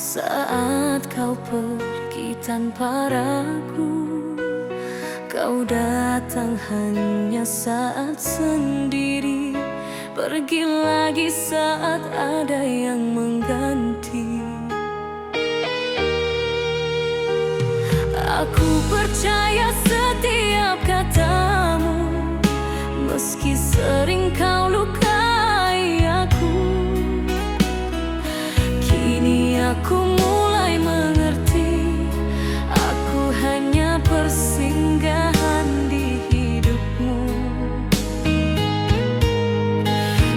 Saat kau pergi tanpa ragu, kau datang hanya saat sendiri, pergi lagi saat ada yang mengganti. Aku percaya setiap katamu, meski sering kau lukai aku. Kini aku mulai mengerti, aku hanya persinggahan di hidupmu.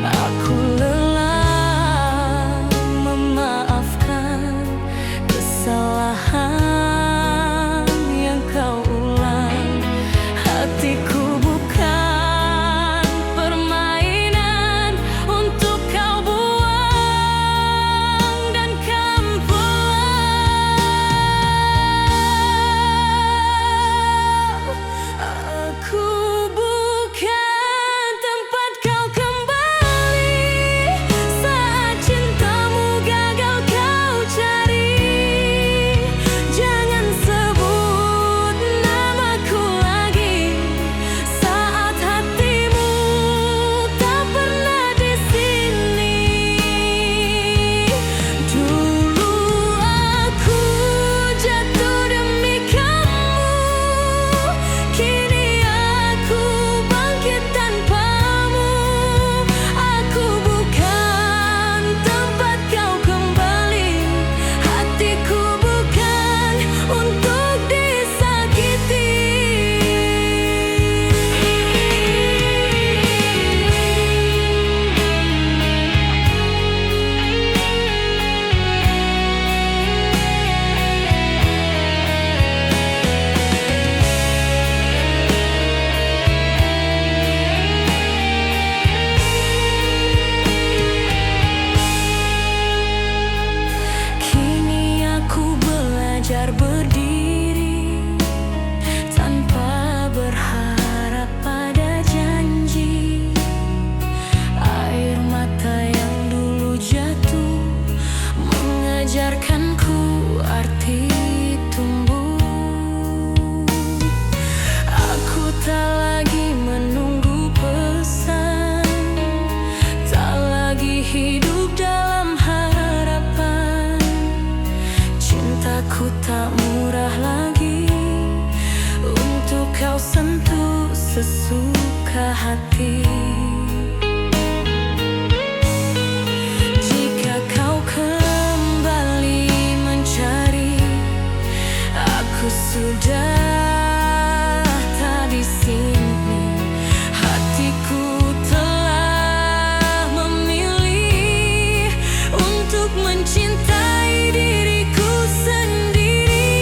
Aku lelah memaafkan kesalahan yang kau ulang. Hatiku bukan permainan untuk kau buang dan kampung. Aku bukan tempat kau kembali saat cintamu gagal kau cari. Jangan sebut namaku lagi saat hatimu tak pernah di sini. Dulu aku jatuh demi kamu, kini aku bangkit tanpamu. Aku bukan tempat kau kembali, hatiku bukan untuk disakiti. Kini aku belajar berdiri tanpa berharap pada janji. Air mata yang dulu jatuh mengajarkanku arti tumbuh. Aku tak lagi menunggu pesan, tak lagi hidup dalam harapan. Cintaku tak murah lagi untuk kau sentuh sesuka hati. Jika kau kembali mencari, aku sudah tak di sini. Hatiku telah memilih untuk mencintai diriku sendiri.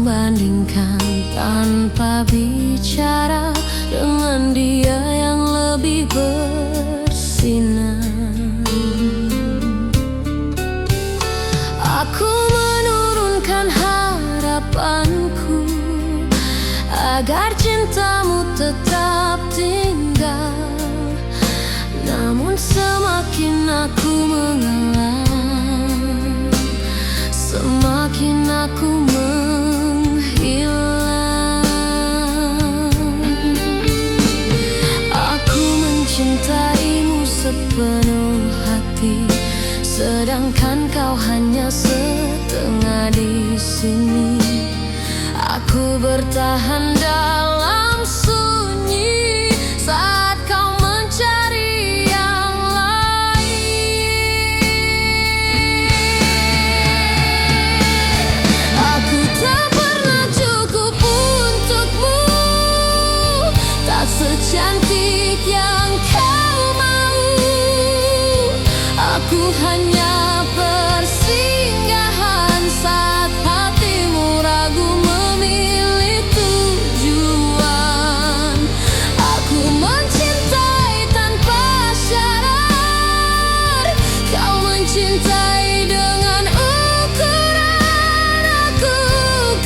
membandingkan tanpa bicara dengan dia yang lebih bersinar. Aku menurunkan harapanku agar cintamu tetap tinggal. Namun semakin aku mengalah, semakin aku menghilang. Aku mencintaimu sepenuh hati, sedangkan kau hanya setengah di sini. Aku bertahan dalam sunyi saat kau mencari yang lain. Aku tak pernah cukup untukmu, tak secantik yang kau mau. Aku hanya persinggahan saat hatimu ragu memilih tujuan. Aku mencintai tanpa syarat, kau mencintai dengan ukuran. Aku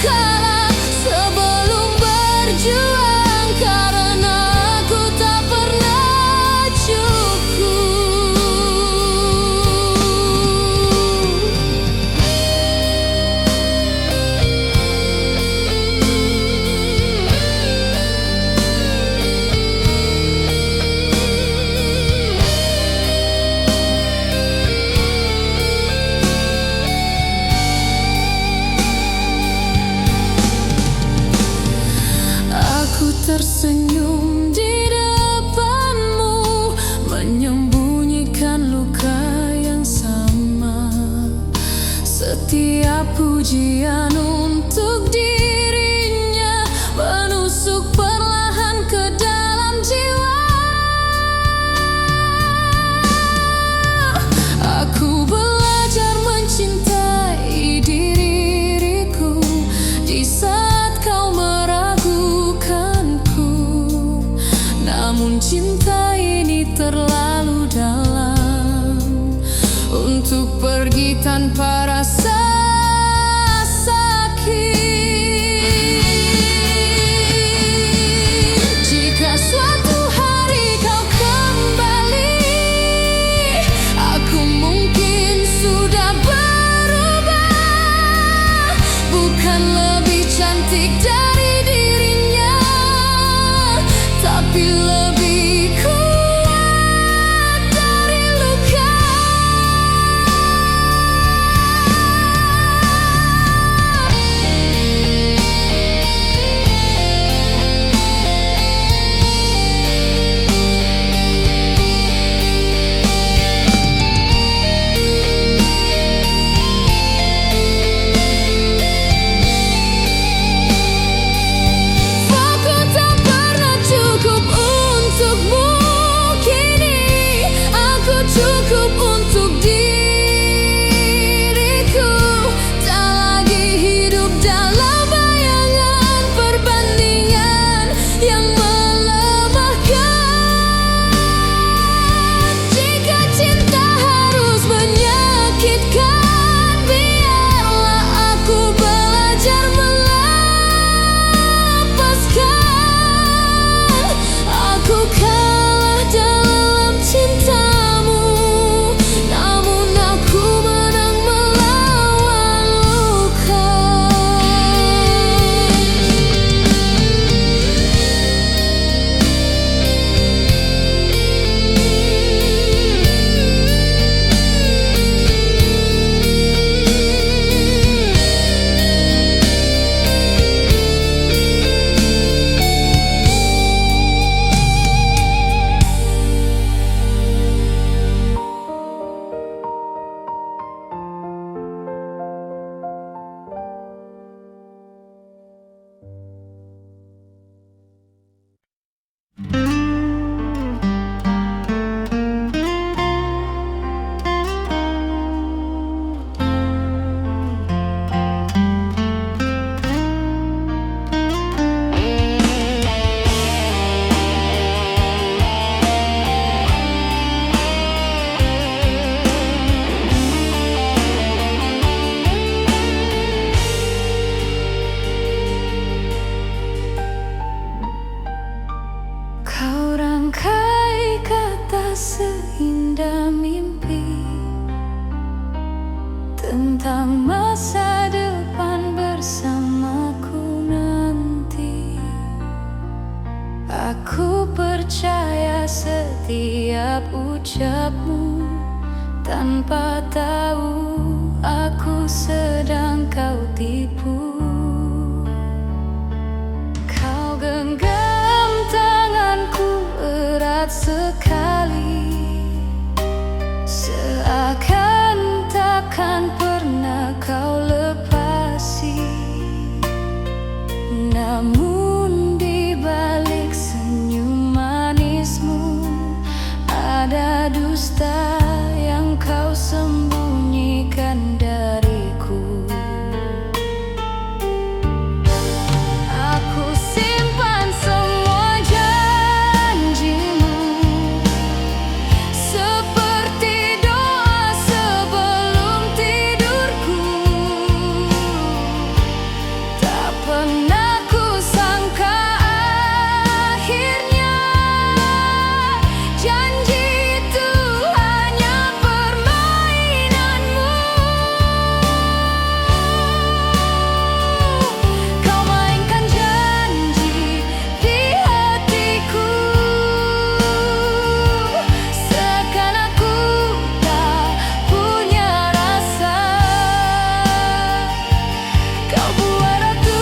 kalah sebelum berjuang karena aku tak pernah cukup. Aku tersenyum di depanmu, menyembunyikan luka yang sama. Setiap pujian untuk dirinya menusuk perlahan ke dalam jiwa. Aku belajar mencintai diriku di saat kau meragukanku. Namun cinta ini terlalu dalam untuk pergi tanpa rasa sakit. Jika suatu hari kau kembali, aku mungkin sudah berubah. Bukan lebih cantik dari dirinya, tapi lebih kuat dari luka. percaya setiap ucapmu, tanpa tahu aku sedang kau tipu. Kau genggam tanganku erat sekali, seakan takkan pernah kau lepasi. Namun di balik senyum manismu ada dusta yang kau sembunyikan dariku. Aku simpan semua janjimu, seperti doa sebelum tidurku. Tak pernah ku sangka akhirnya janji itu hanya permainanmu. Kau mainkan janji di hatiku, seakan aku tak punya rasa. Kau buat aku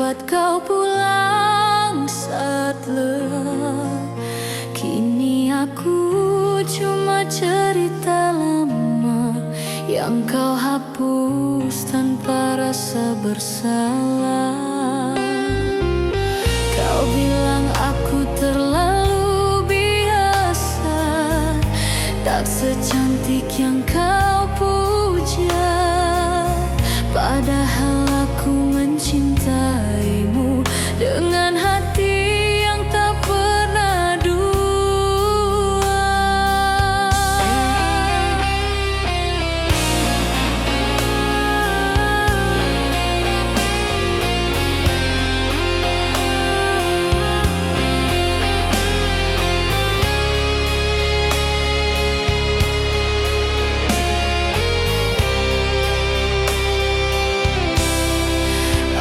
dapat kau pulang saat lelah. Kini aku cuma cerita lama yang kau hapus tanpa rasa bersalah. Kau bilang aku terlalu biasa, tak secantik yang kau puja. Padahal aku mencintaimu dengan hati yang tak pernah dua.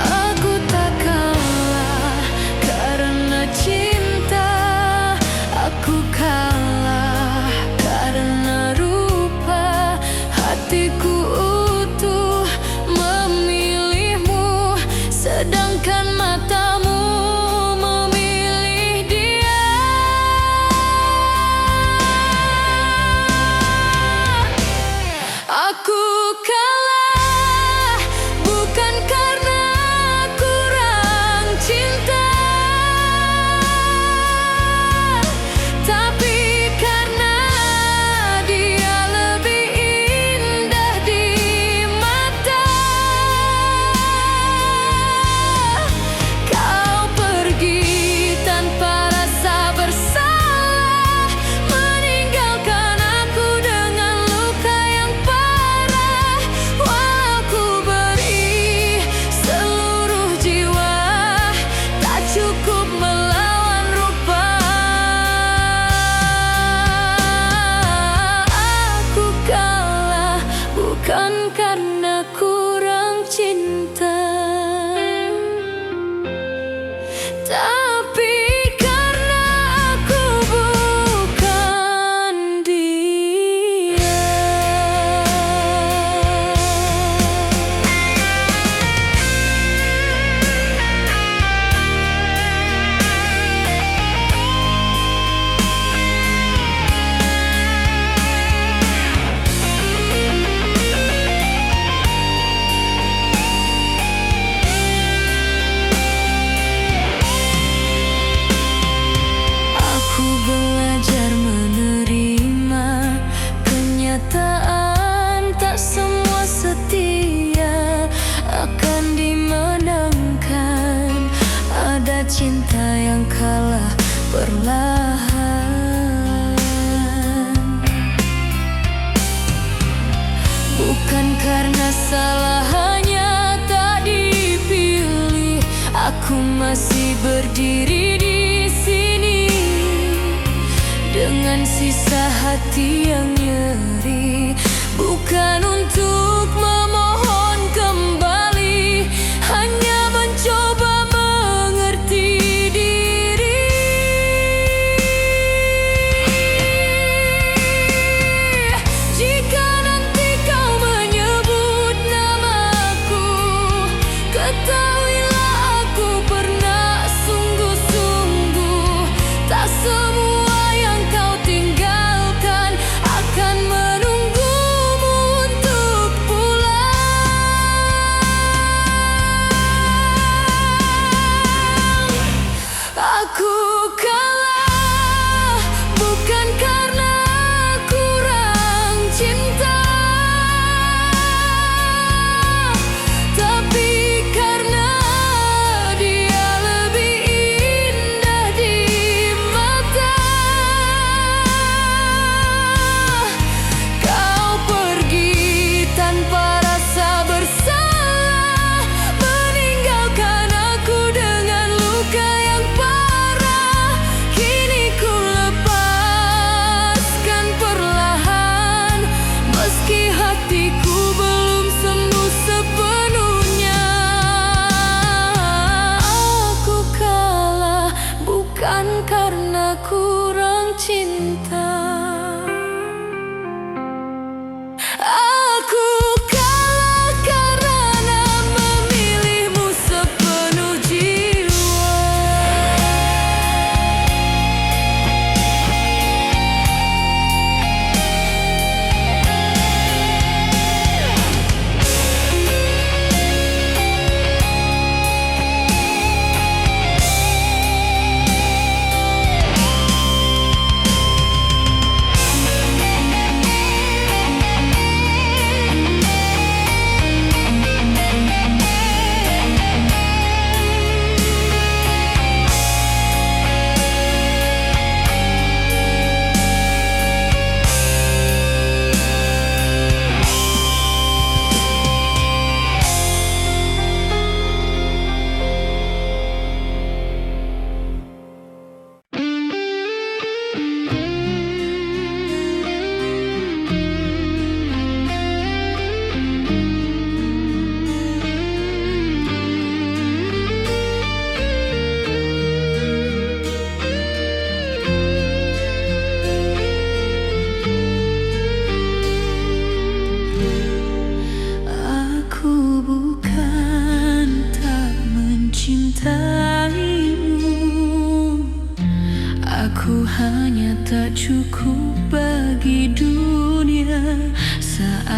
Aku tak kalah karena cinta, aku kalah karena rupa. Hatiku utuh memilihmu, sedangkan matamu memilih dia. Aku kalah bukan karena kurang cinta, tapi karena dia lebih indah di mata. Kau pergi tanpa rasa bersalah, meninggalkan aku dengan luka yang parah. Walau ku beri seluruh jiwa, tak cukup melawan rupa. Aku kalah bukan karena kurang cinta, tapi karena aku bukan dia. Aku belajar menerima kenyataan, tak semua setia akan dimenangkan. Ada cinta yang kalah perlahan, bukan karena salah, hanya tak dipilih. Aku masih berdiri di sini dengan sisa hati yang nyeri, bukan untuk memohon kembali, hanya mencoba mengerti diri. Jika nanti kau menyebut namaku, ketahuilah aku pernah sungguh-sungguh. Tak semua yang kau tinggalkan akan menunggumu untuk pulang. Aku kalah bukan karena kurang cinta, tapi karena dia lebih indah di mata. Kau pergi tanpa rasa bersalah, meninggalkan aku dengan luka yang parah. Kini ku lepaskan perlahan, meski hatiku belum sembuh sepenuhnya. Aku kalah bukan karena kurang cinta, aku kalah karena memilihmu sepenuh jiwa.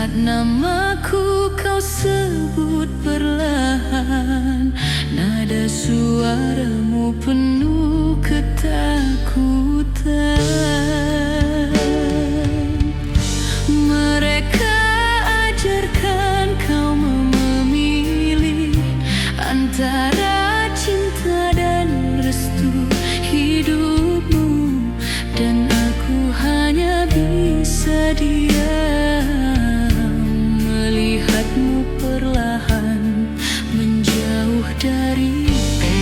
Saat namaku kau sebut perlahan, nada suaramu penuh ketakutan. Mereka ajarkan kau memilih antara cinta dan restu hidupmu, dan aku hanya bisa diam melihatmu perlahan menjauh dariku.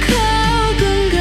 Kau genggam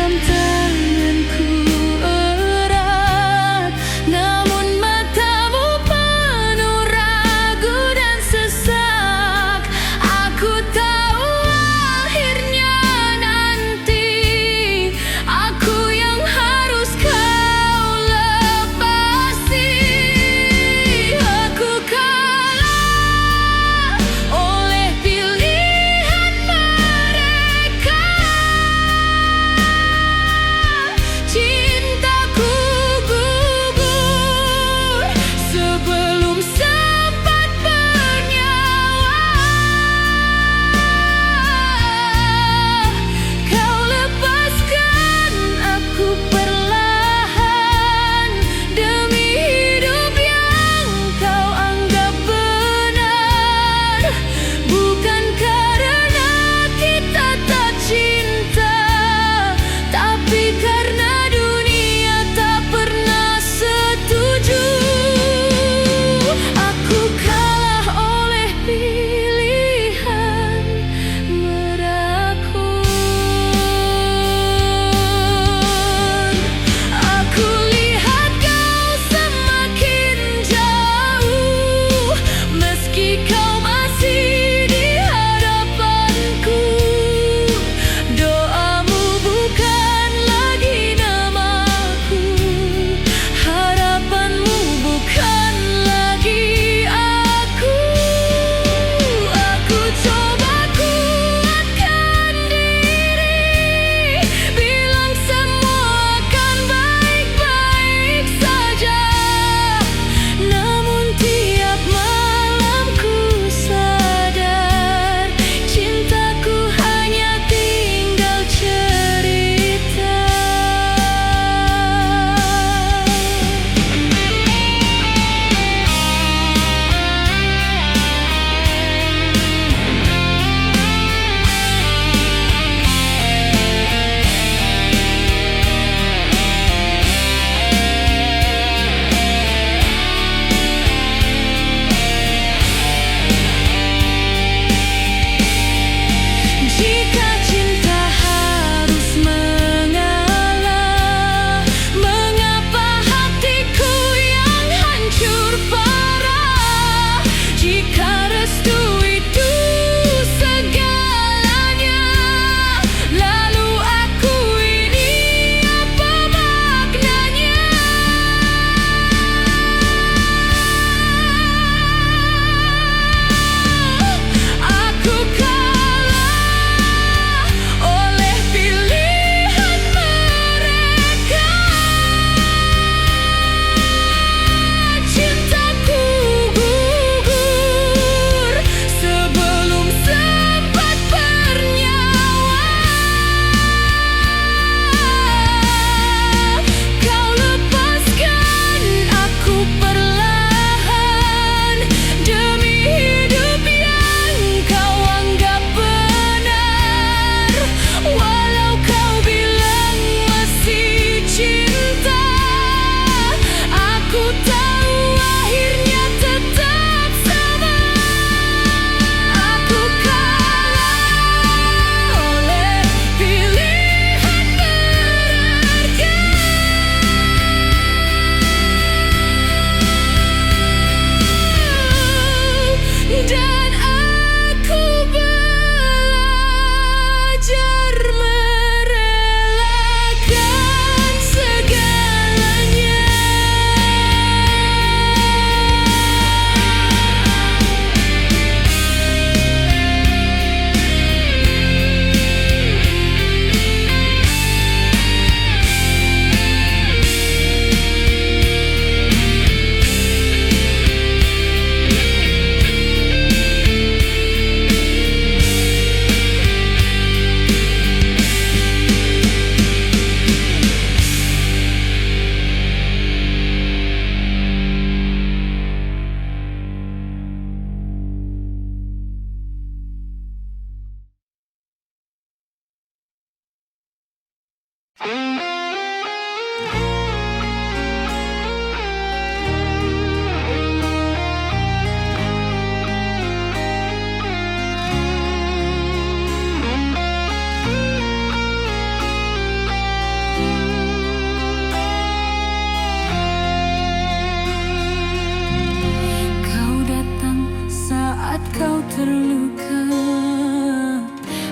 kau terluka,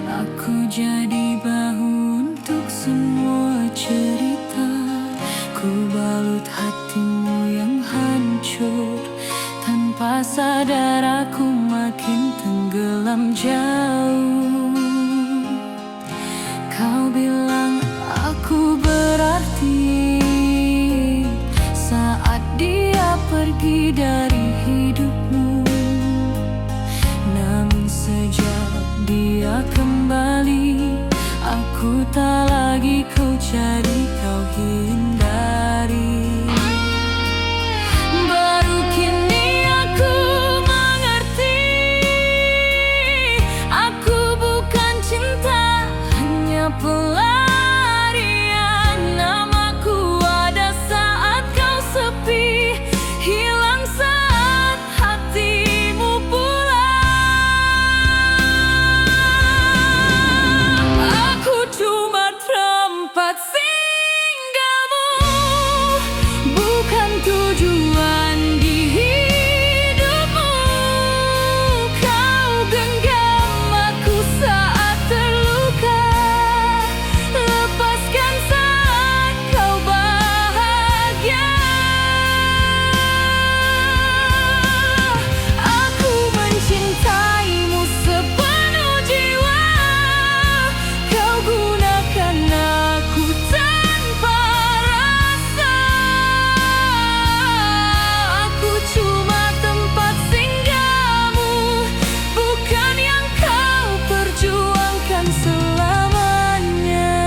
aku jadi bahu untuk semua cerita. Ku balut hatimu yang hancur, tanpa sadar aku makin tenggelam jauh. Kau bilang aku berarti saat dia pergi dari hidupmu, namun sejak dia kembali, aku tak lagi kau cari, kau hindari. Baru kini aku mengerti, aku bukan cinta, hanya pelarian. Namaku ada saat kau sepi, hilang saat hatimu pulang. Aku cuma tempat singgahmu, bukan tujuan di hidupmu. Kau genggam aku saat terluka, lepaskan saat kau bahagia. Aku mencintaimu sepenuh jiwa, kau gunakan aku tanpa rasa. Aku cuma tempat singgahmu, bukan yang kau perjuangkan selamanya.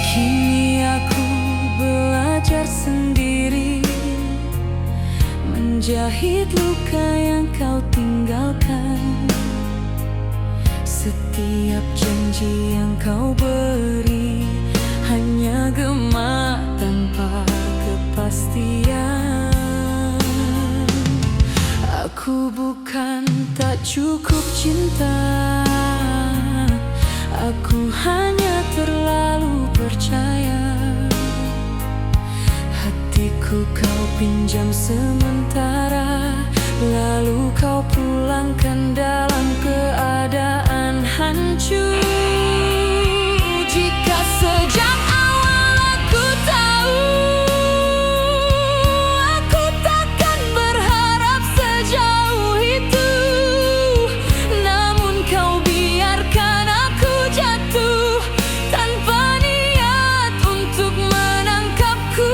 Kini aku belajar sendiri, menjahit luka yang kau tinggalkan. Setiap janji yang kau beri hanya gema tanpa kepastian. Aku bukan tak cukup cinta, aku hanya terlalu percaya. Hatiku kau pinjam sementara, lalu kau pulangkan dalam keadaan hancur. Jika sejak awal aku tahu, aku takkan berharap sejauh itu. Namun kau biarkan aku jatuh tanpa niat untuk menangkapku.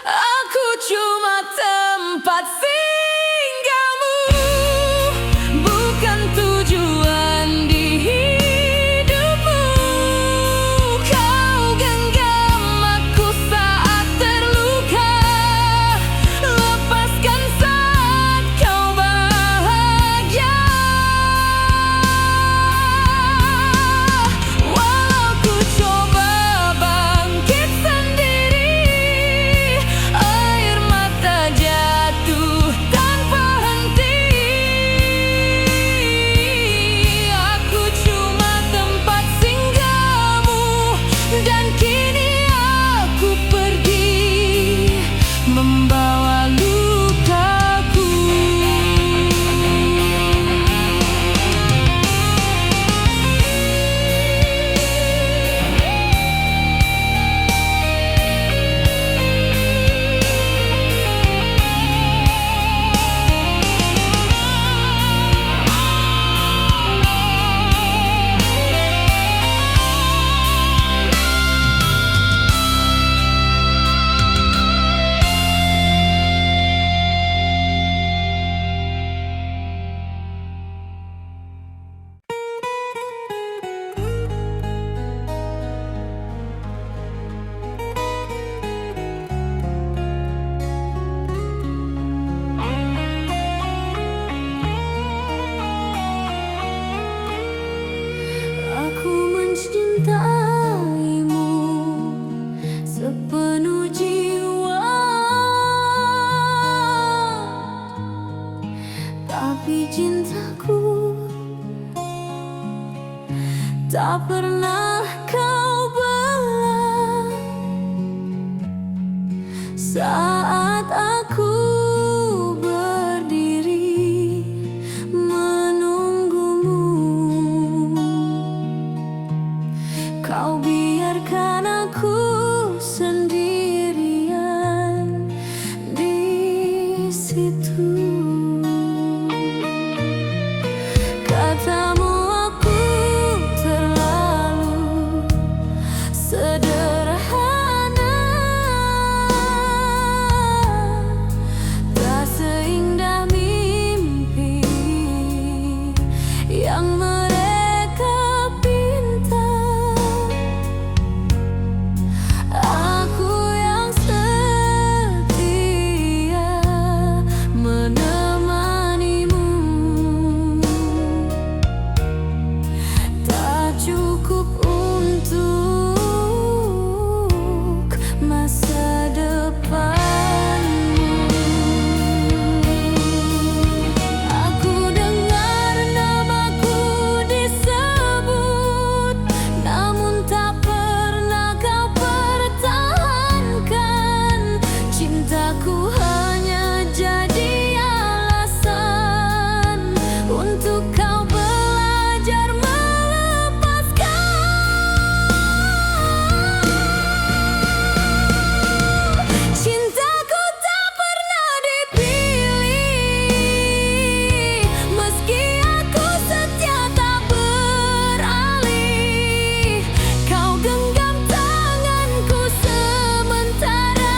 Aku cuma tempat tak pernah kau bela. Saat aku berdiri menunggumu, kau biarkan aku sendirian di situ. Katamu aku terlalu sederhana, tak seindah mimpi yang mereka pinta. Aku yang setia menemanimu, tak cukup untuk masa depanmu. Aku dengar namaku disebut, namun tak pernah kau pertahankan. Cintaku hanya jadi alasan untuk kau belajar melepaskan. Cintaku tak pernah dipilih, meski aku setia tak beralih. Kau genggam tanganku sementara,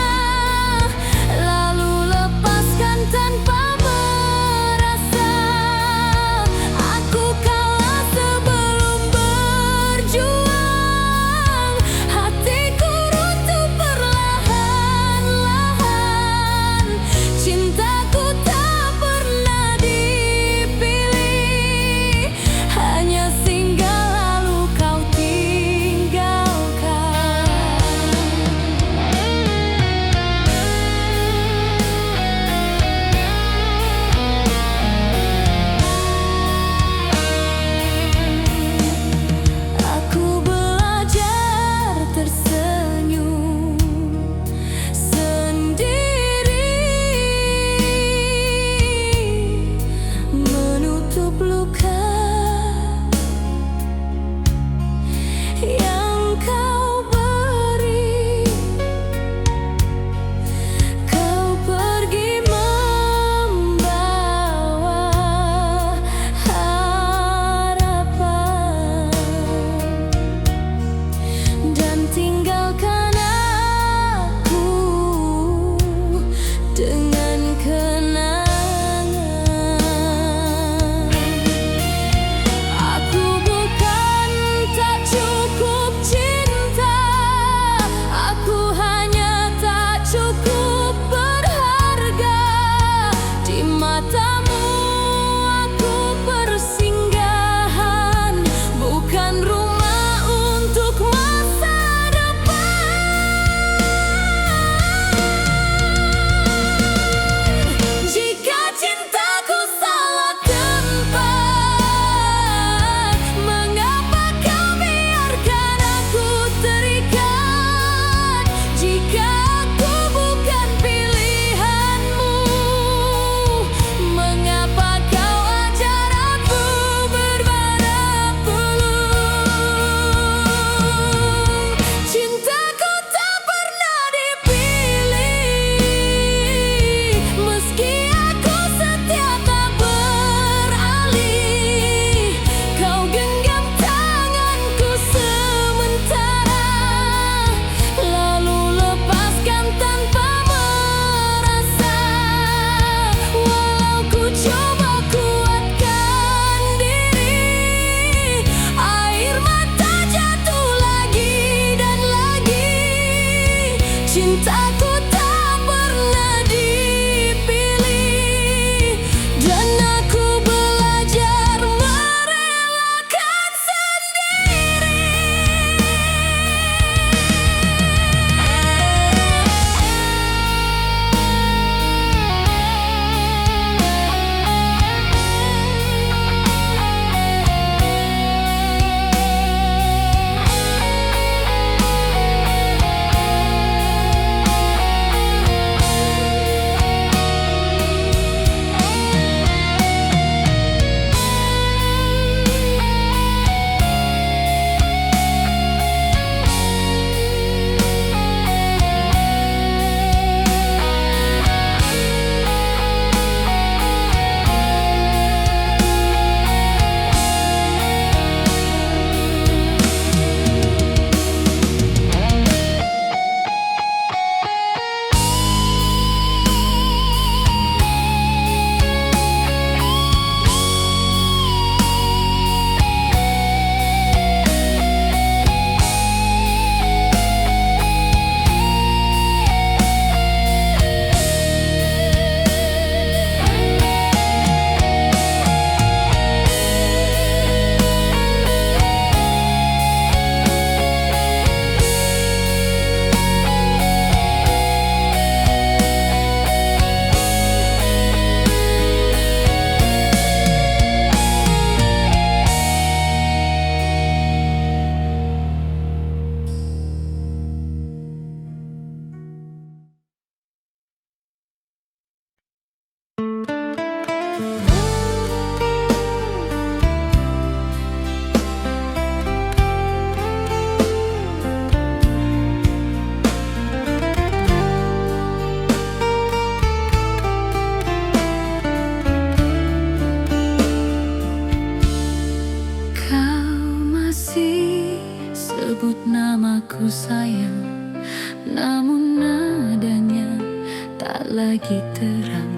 tak lagi terang.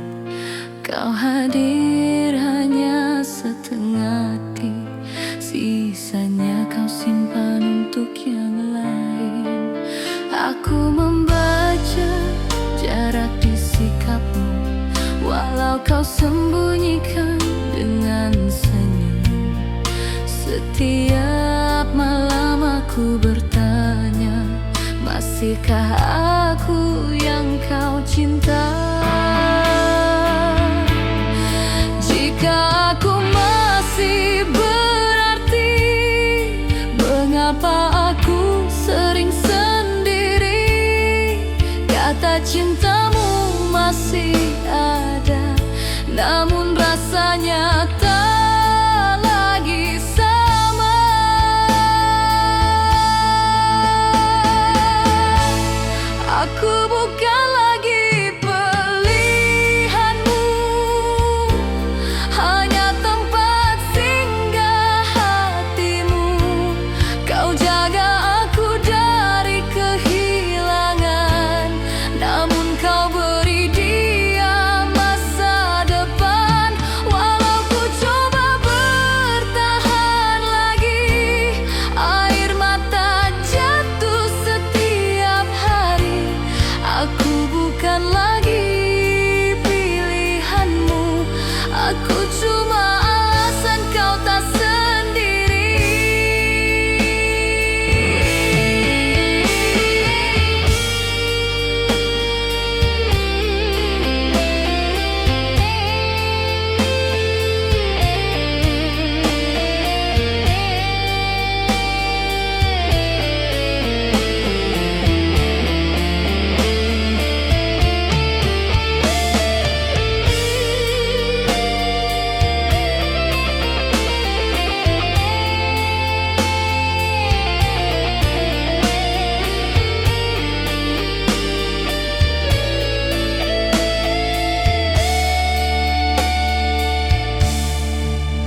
Kau hadir hanya setengah hati, sisanya kau simpan untuk yang lain. Aku membaca jarak di sikapmu, walau kau sembunyikan dengan senyum. Setiap malam aku bertanya, masihkah aku yang kau cinta? Jika aku masih berarti, mengapa aku sering sendiri? Kata cintamu masih ada, namun rasanya tak lagi sama. Aku bukan lagi pilihanmu, hanya tempat singgah hatimu. Kau jaga aku dari kehilangan, namun kau beri dia masa depan. Walau ku coba bertahan lagi, air mata jatuh setiap hari. Aku bukan lagi pilihanmu, aku cuma alasan kau tak sendiri.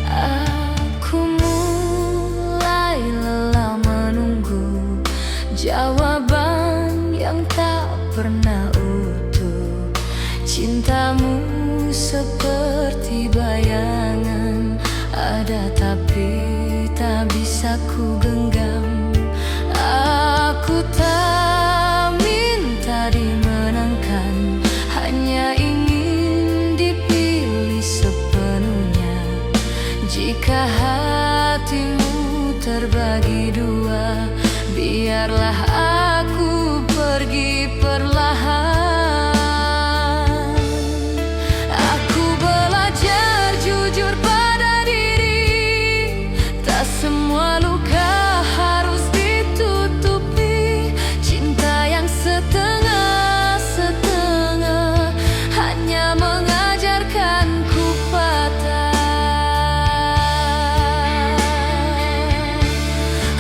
Aku mulai lelah menunggu jawaban yang tak pernah utuh. Cintamu seperti bayangan, ada tapi tak bisa ku genggam. Aku tak minta dimenangkan, hanya ingin dipilih sepenuhnya. Jika hatimu terbagi dua, biarlah aku pergi perlahan. Aku belajar jujur pada diri, tak semua luka harus ditutupi. Cinta yang setengah-setengah hanya mengajarkanku patah.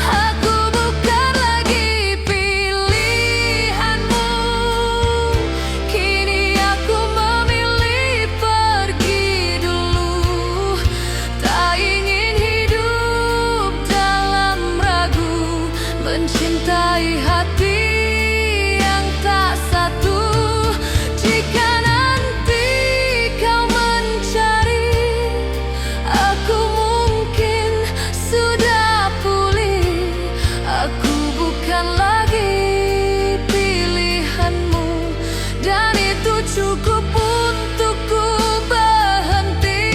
Aku bukan lagi pilihanmu, kini aku memilih pergi dulu. Tak ingin hidup dalam ragu, mencintai hati yang tak satu. Jika nanti kau mencari, aku mungkin sudah pulih. Aku bukan lagi pilihanmu, dan itu cukup untukku berhenti.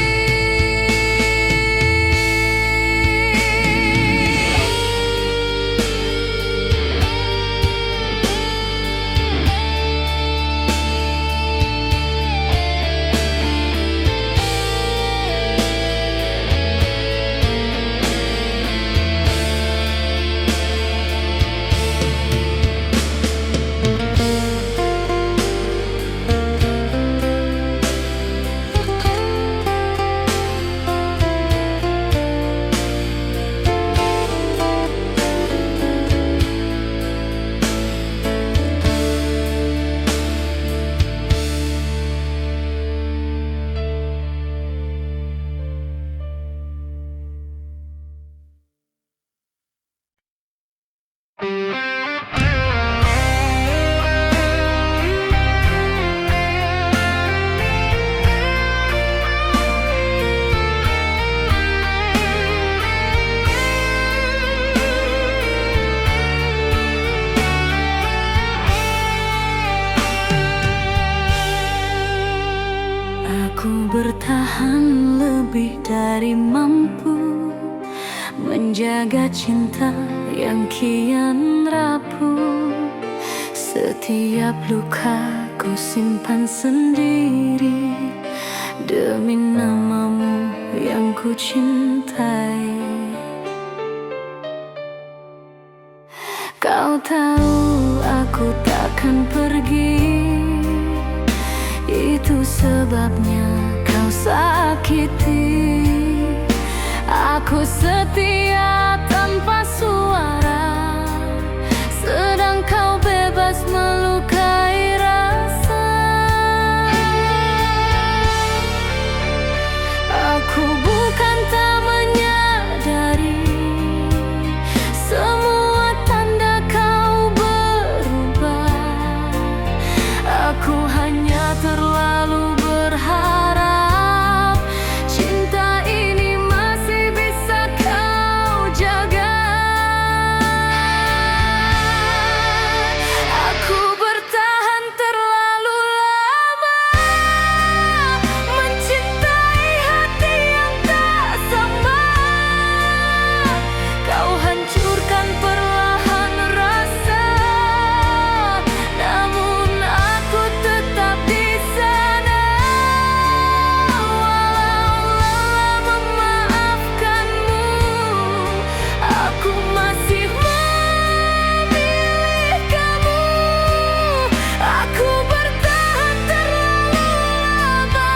bertahan lebih dari mampu menjaga cinta yang kian rapuh. Setiap luka ku simpan sendiri demi namamu yang ku cintai. Kau tahu aku takkan pergi, itu sebabnya kau sakiti. Aku setia tanpa suara, sedang kau bebas melukai rasa. Aku bukan tak menyadari semua tanda kau berubah. Aku hanya terlalu berharap cinta ini masih bisa kau jaga. Aku bertahan terlalu lama mencintai hati yang tak sama. Kau hancurkan perlahan rasa, namun aku tetap di sana. Walau lelah memaafkanmu, aku masih memilih kamu. Aku bertahan terlalu lama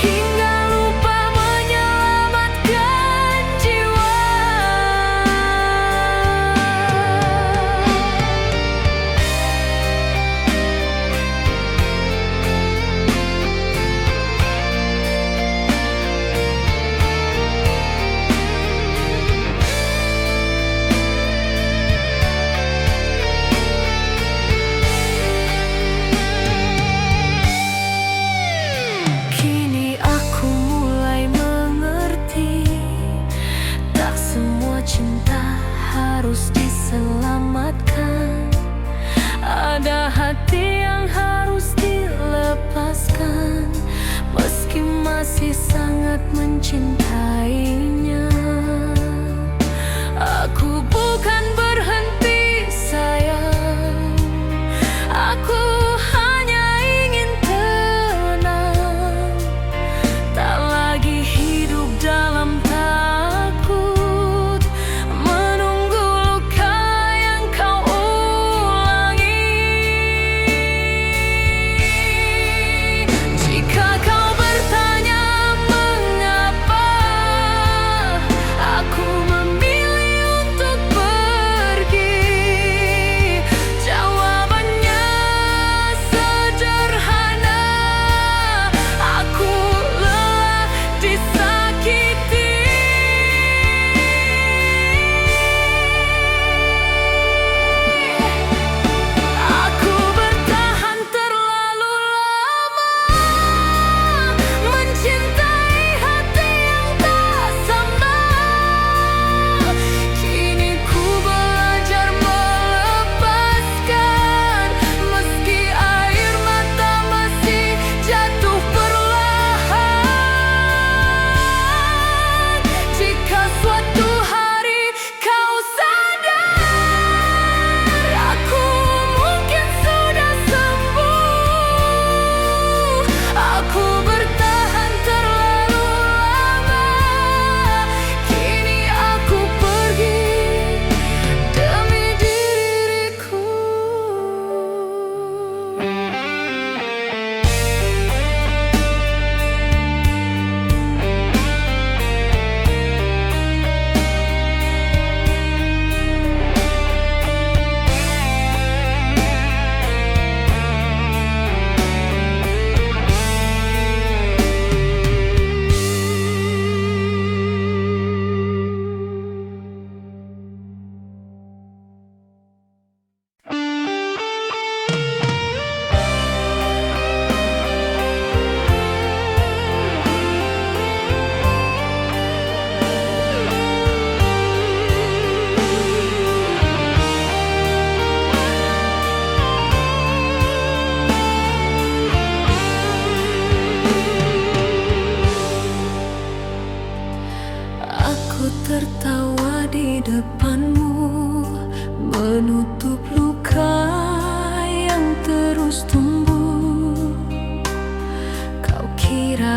hingga lupa menyelamatkan jiwa. Kini aku mulai mengerti, tak semua cinta harus diselamatkan. Ada hati yang harus dilepaskan meski masih sangat mencintainya. Aku bukan berhenti sayang, aku hanya ingin tenang, tak lagi hidup dalam takut, menunggu luka yang kau ulangi. Jika kau bertanya mengapa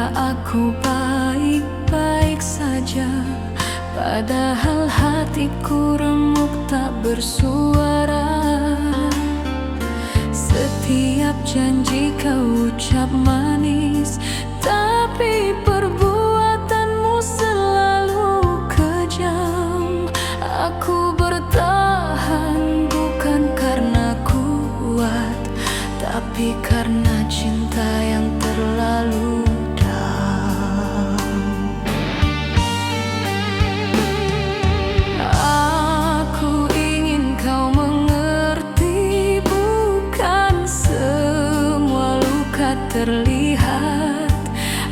mengira aku baik-baik saja, padahal hatiku remuk tak bersuara. Setiap janji kau ucap manis, tapi perbuatanmu selalu kejam. Aku bertahan bukan karena kuat, tapi karena cinta yang terlalu dalam. Aku ingin kau mengerti, bukan semua luka terlihat.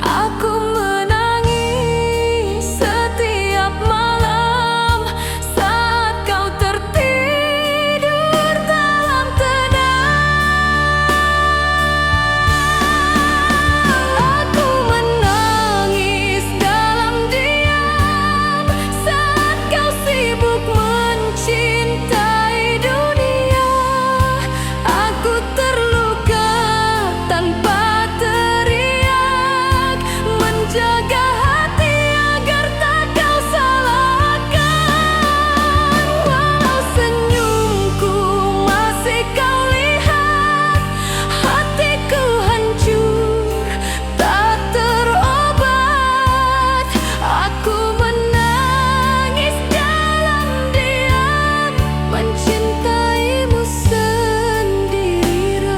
Aku menangis setiap malam saat kau tertidur dalam tenang. Aku menangis dalam diam saat kau sibuk mencintai dunia. Aku terluka tanpa teriak, menjaga hati agar tak kau salahkan. Walau senyumku masih kau lihat, hatiku hancur tak terobat. Aku menangis dalam diam, mencintaimu sendirian.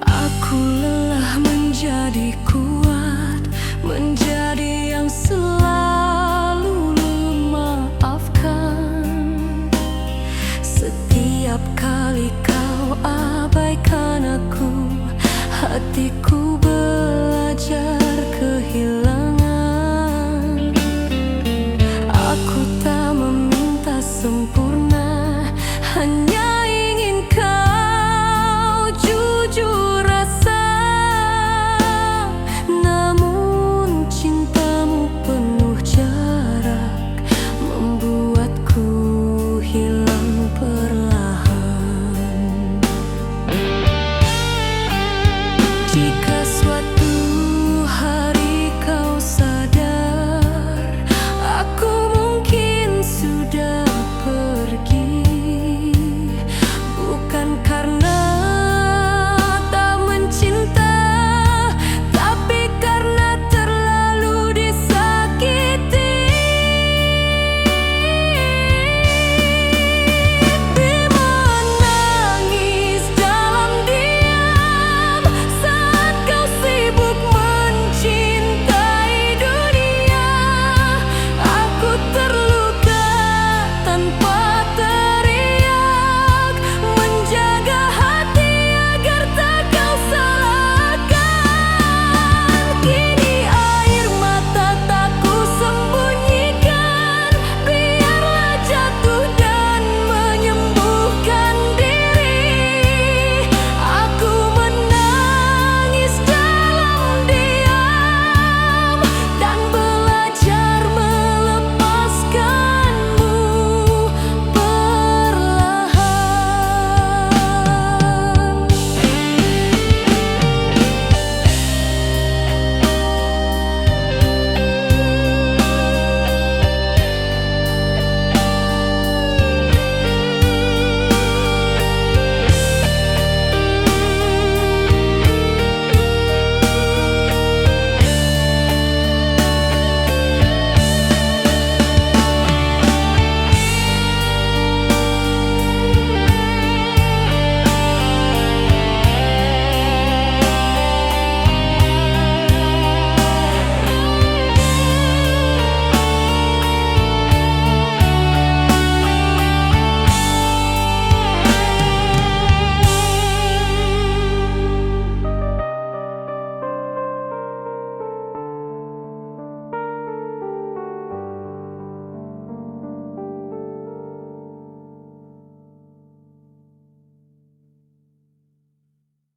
Aku lelah menjadi kuat, menjadi yang selalu memaafkan. Setiap kali kau abaikan aku, hatiku